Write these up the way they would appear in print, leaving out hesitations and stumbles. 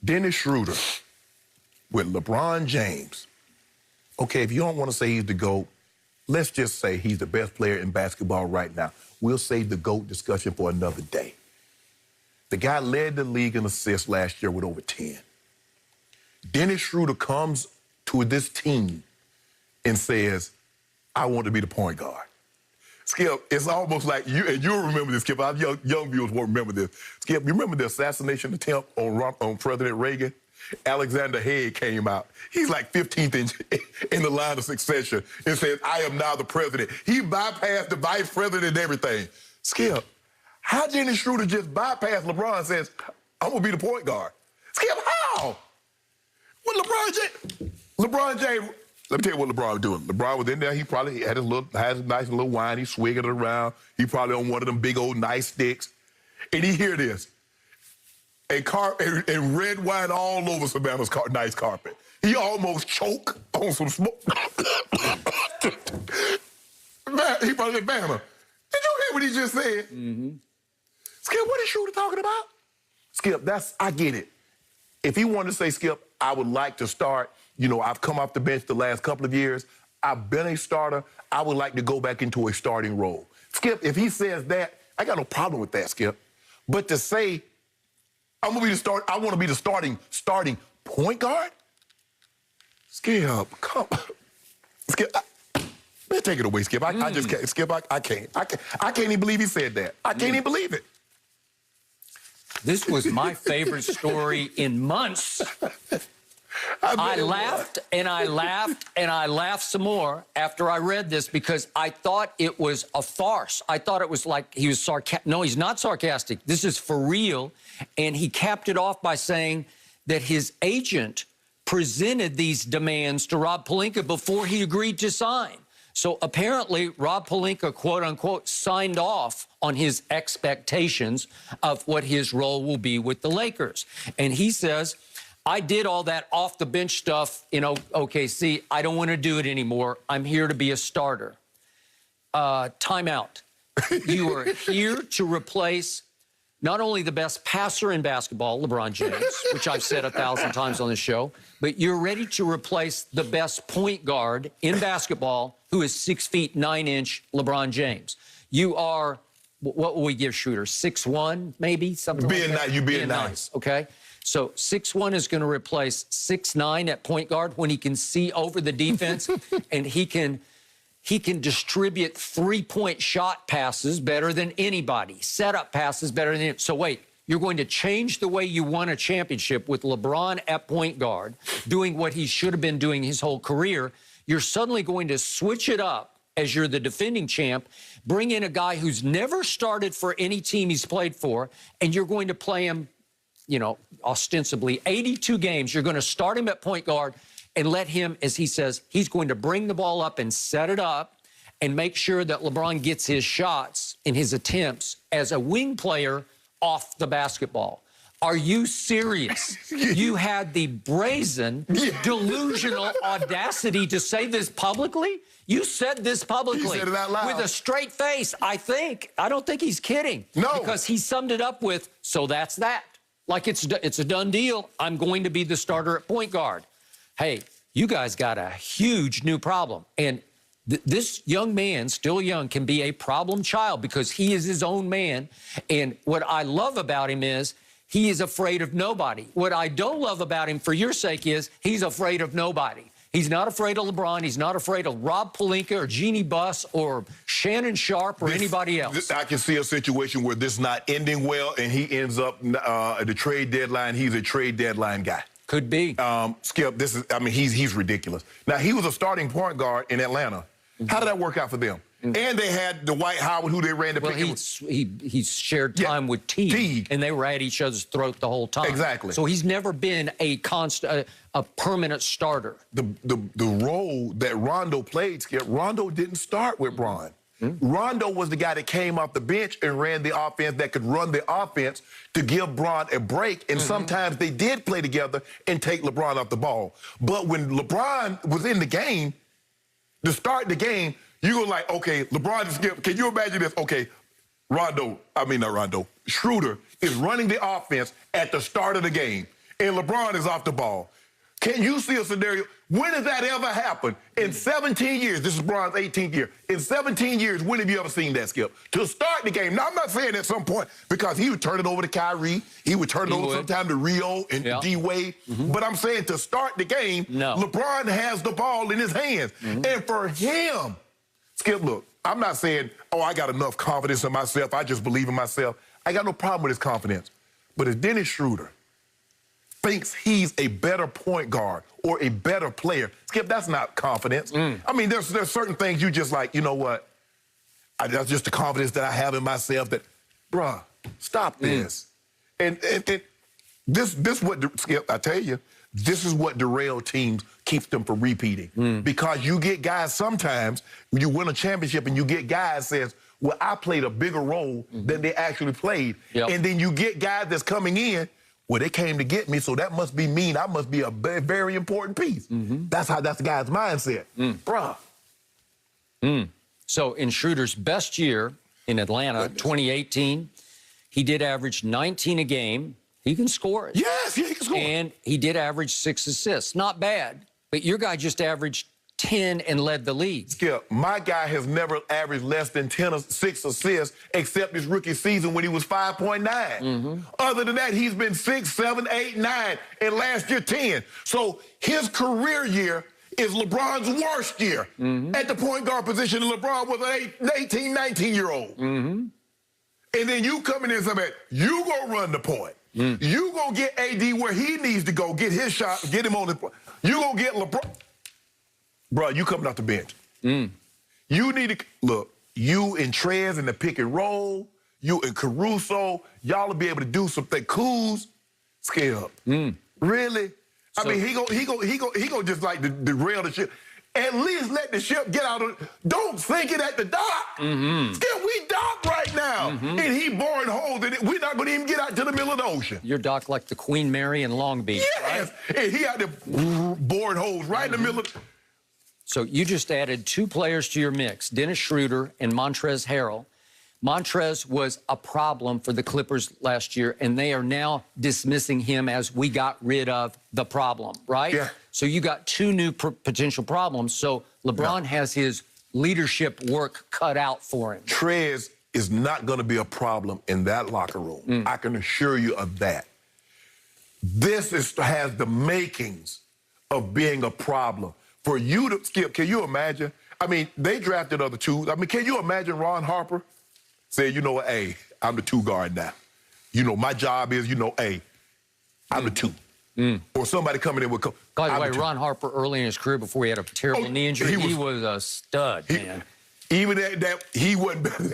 Dennis Schroder with LeBron James. Okay, if you don't want to say he's the GOAT, let's just say he's the best player in basketball right now. We'll save the GOAT discussion for another day. The guy led the league in assists last year with over 10. Dennis Schroder comes to this team and says, I want to be the point guard. Skip, it's almost like you, and you'll remember this, Skip. Our young viewers won't remember this. Skip, you remember the assassination attempt on President Reagan? Alexander Haig came out. He's like 15th in the line of succession and says, I am now the president. He bypassed the vice president and everything. Skip, how Dennis Schroder just bypassed LeBron and says, I'm going to be the point guard? Skip, how? What LeBron James, let me tell you what LeBron was doing. LeBron was in there. He probably had his nice little wine. He's swinging it around. He probably on one of them big old nice sticks. And he hear this. And red wine all over Savannah's nice carpet. He almost choked on some smoke. He probably said, Banner, did you hear what he just said? Mm-hmm. Skip, what is Schroder talking about? Skip, I get it. If he wanted to say, Skip, I would like to start, I've come off the bench the last couple of years. I've been a starter. I would like to go back into a starting role. Skip, if he says that, I got no problem with that, Skip. But to say, I want to be the starting point guard? Skip, come on. Skip, man, take it away, Skip. I just can't. Skip, I can't. I can't even believe he said that. I can't even believe it. This was my favorite story in months. I laughed and I laughed and I laughed some more after I read this because I thought it was a farce. I thought it was like he was sarcastic. No, he's not sarcastic. This is for real. And he capped it off by saying that his agent presented these demands to Rob Pelinka before he agreed to sign. So apparently, Rob Pelinka, quote unquote, signed off on his expectations of what his role will be with the Lakers. And he says, I did all that off the bench stuff in OKC. I don't want to do it anymore. I'm here to be a starter. Timeout. You are here to replace not only the best passer in basketball, LeBron James, which I've said 1,000 times on this show, but you're ready to replace the best point guard in basketball, who is 6 feet 9 inch LeBron James. You are, what will we give Schroder? 6'1", maybe? Something like that? You being nice. Okay. So 6'1" is going to replace 6'9" at point guard when he can see over the defense and he can distribute three-point shot passes better than anybody, setup passes better than anybody. So wait, you're going to change the way you won a championship with LeBron at point guard, doing what he should have been doing his whole career. You're suddenly going to switch it up as you're the defending champ, bring in a guy who's never started for any team he's played for, and you're going to play him, ostensibly 82 games. You're going to start him at point guard and let him, as he says, he's going to bring the ball up and set it up and make sure that LeBron gets his shots and his attempts as a wing player off the basketball. Are you serious? You had the brazen, delusional audacity to say this publicly? You said this publicly. He said it out loud. With a straight face, I think. I don't think he's kidding. No. Because he summed it up with, so that's that. Like it's a done deal. I'm going to be the starter at point guard. Hey, you guys got a huge new problem. And this young man, still young, can be a problem child because he is his own man. And what I love about him is he is afraid of nobody. What I don't love about him, for your sake, is he's afraid of nobody. He's not afraid of LeBron. He's not afraid of Rob Pelinka or Jeannie Buss or Shannon Sharp or anybody else. I can see a situation where this is not ending well and he ends up at the trade deadline. He's a trade deadline guy. Could be. Skip, he's ridiculous. Now, he was a starting point guard in Atlanta. How did that work out for them? And they had Dwight Howard, who they ran the pick. He shared time with Teague, and they were at each other's throat the whole time. Exactly. So he's never been a permanent starter. The role that Rondo played, Skip, Rondo didn't start with Bron. Rondo was the guy that came off the bench and ran the offense, that could run the offense to give Bron a break. And sometimes they did play together and take LeBron off the ball. But when LeBron was in the game, to start the game, you were like, okay, LeBron is Skip. Can you imagine this? Okay, Schroder is running the offense at the start of the game. and LeBron is off the ball. Can you see a scenario? When has that ever happened? In 17 years, this is LeBron's 18th year. In 17 years, when have you ever seen that, Skip? To start the game. Now, I'm not saying at some point, because he would turn it over to Kyrie. He would turn it over sometime to Rio and D-Wade. But I'm saying to start the game, LeBron has the ball in his hands. And for him, Skip, look, I'm not saying, oh, I got enough confidence in myself. I just believe in myself. I got no problem with his confidence. But if Dennis Schroder thinks he's a better point guard or a better player, Skip, that's not confidence. I mean, there's certain things you just like, you know what? That's just the confidence that I have in myself that, bruh, stop this. And this what, Skip, I tell you, this is what derailed teams, keeps them from repeating. Because you get guys sometimes, when you win a championship and you get guys says, well, I played a bigger role than they actually played. And then you get guys that's coming in, well, they came to get me, so that must be mean. I must be a very important piece. That's the guy's mindset. Bruh. So in Schroeder's best year in Atlanta, 2018, he did average 19 a game. He can score it. Yes, he can score. And he did average 6 assists. Not bad, but your guy just averaged 10 and led the league. Skip, my guy has never averaged less than 6 assists except his rookie season when he was 5.9. Other than that, he's been 6, 7, 8, 9, and last year 10. So his career year is LeBron's worst year at the point guard position, and LeBron was an 18, 19-year-old. And then you come in and say, you go run the point. You go get AD where he needs to go, get his shot, get him on the point. You go get LeBron. Bro, you coming off the bench. You need to, look, you and Trez in the pick and roll, you and Caruso, y'all will be able to do something. Kuz, Skip. Really? I mean, he go just like derail the ship. At least let the ship get out of, don't sink it at the dock. Skip, we dock right now. And he boring holes in it. We're not going to even get out to the middle of the ocean. You're docked like the Queen Mary in Long Beach, yes. Right? And he out there boring holes right in the middle of. So you just added 2 players to your mix, Dennis Schroder and Montrezl Harrell. Montrez was a problem for the Clippers last year, and they are now dismissing him as we got rid of the problem, right? Yeah. So you got 2 new potential problems. So LeBron has his leadership work cut out for him. Trez is not going to be a problem in that locker room. I can assure you of that. This has the makings of being a problem. For you to, Skip, can you imagine? I mean, they drafted other 2. I mean, can you imagine Ron Harper saying, you know what, hey, I'm the 2 guard now. You know, my job is, you know, hey, I'm the 2. Or somebody coming in with... By the way, Ron Harper, early in his career, before he had a terrible knee injury, he was a stud, man. Even that he wasn't better.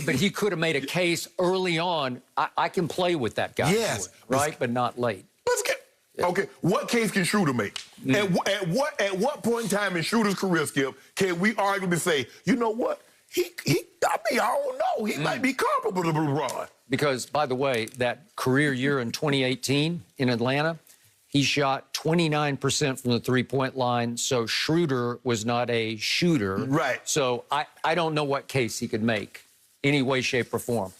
But he could have made a case early on. I can play with that guy. Yes. Right, but not late. Let's get... Okay, what case can Schroder make? At what point in time in Schroder's career, Skip, can we arguably say, you know what? I mean, I don't know. He might be comparable to LeBron. Because, by the way, that career year in 2018 in Atlanta, he shot 29% from the three-point line, so Schroder was not a shooter. Right. So I don't know what case he could make, any way, shape, or form.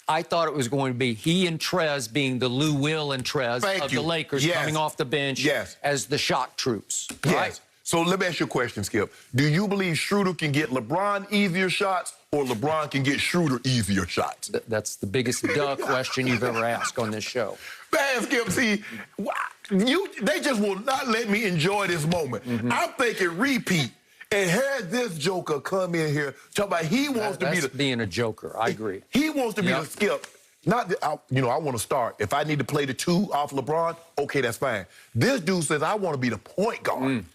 I thought it was going to be he and Trez being the Lou Will and Trez of the Lakers coming off the bench as the shock troops. Yes. Right? So let me ask you a question, Skip. Do you believe Schroder can get LeBron easier shots or LeBron can get Schroder easier shots? That's the biggest duh question you've ever asked on this show. Man, Skip, see, they just will not let me enjoy this moment. I'm thinking repeat. And had this joker come in here talking about he wants to be the... being a joker. I agree. He wants to be the Skip. Not that, I want to start. If I need to play the 2 off LeBron, okay, that's fine. This dude says, I want to be the point guard.